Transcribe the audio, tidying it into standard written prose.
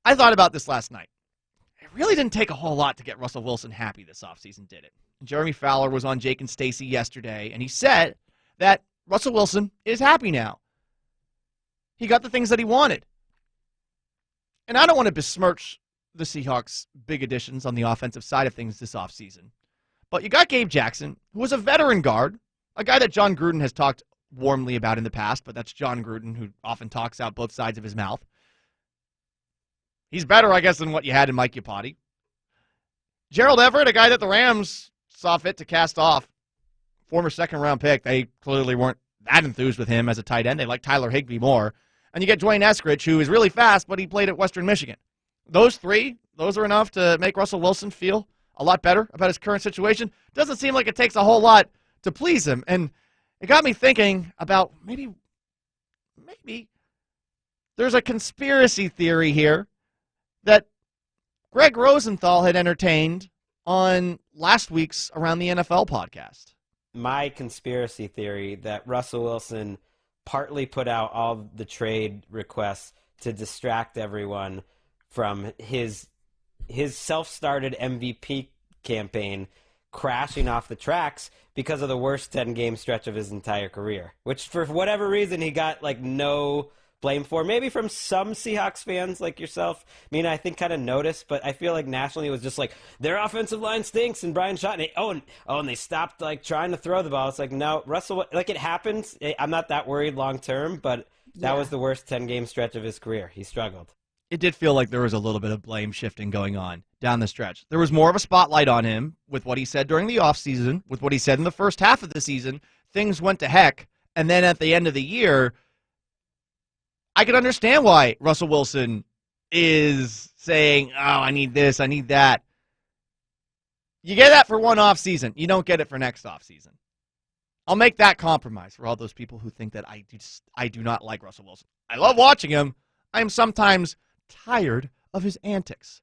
I thought about this last night. It really didn't take a whole lot to get Russell Wilson happy this offseason, did it? Jeremy Fowler was on Jake and Stacey yesterday, and he said that Russell Wilson is happy now. He got the things that he wanted. And I don't want to besmirch the Seahawks' big additions on the offensive side of things this offseason. But you got Gabe Jackson, who was a veteran guard, a guy that John Gruden has talked warmly about in the past, but that's John Gruden, who often talks out both sides of his mouth. He's better, I guess, than what you had in Mike Iupati. Gerald Everett, a guy that the Rams saw fit to cast off, former second-round pick. They clearly weren't that enthused with him as a tight end. They like Tyler Higbee more. And you get D'Wayne Eskridge, who is really fast, but he played at Western Michigan. Those three, those are enough to make Russell Wilson feel a lot better about his current situation. Doesn't seem like it takes a whole lot to please him. And it got me thinking about maybe there's a conspiracy theory here that Gregg Rosenthal had entertained on last week's Around the NFL podcast. My conspiracy theory that Russell Wilson partly put out all the trade requests to distract everyone from his self-started MVP campaign crashing off the tracks because of the worst 10-game stretch of his entire career, which for whatever reason he got no blame for. Maybe from some Seahawks fans like yourself. I mean, I think kind of noticed, but I feel like nationally it was just like, their offensive line stinks and Brian Schott, and they stopped trying to throw the ball. It's like, no, Russell, it happens. I'm not that worried long term, but that was the worst 10-game stretch of his career. He struggled. It did feel like there was a little bit of blame shifting going on down the stretch. There was more of a spotlight on him with what he said during the offseason, with what he said in the first half of the season. Things went to heck, and then at the end of the year, I can understand why Russell Wilson is saying, I need this, I need that. You get that for one offseason. You don't get it for next offseason. I'll make that compromise for all those people who think that I do not like Russell Wilson. I love watching him. I am sometimes tired of his antics.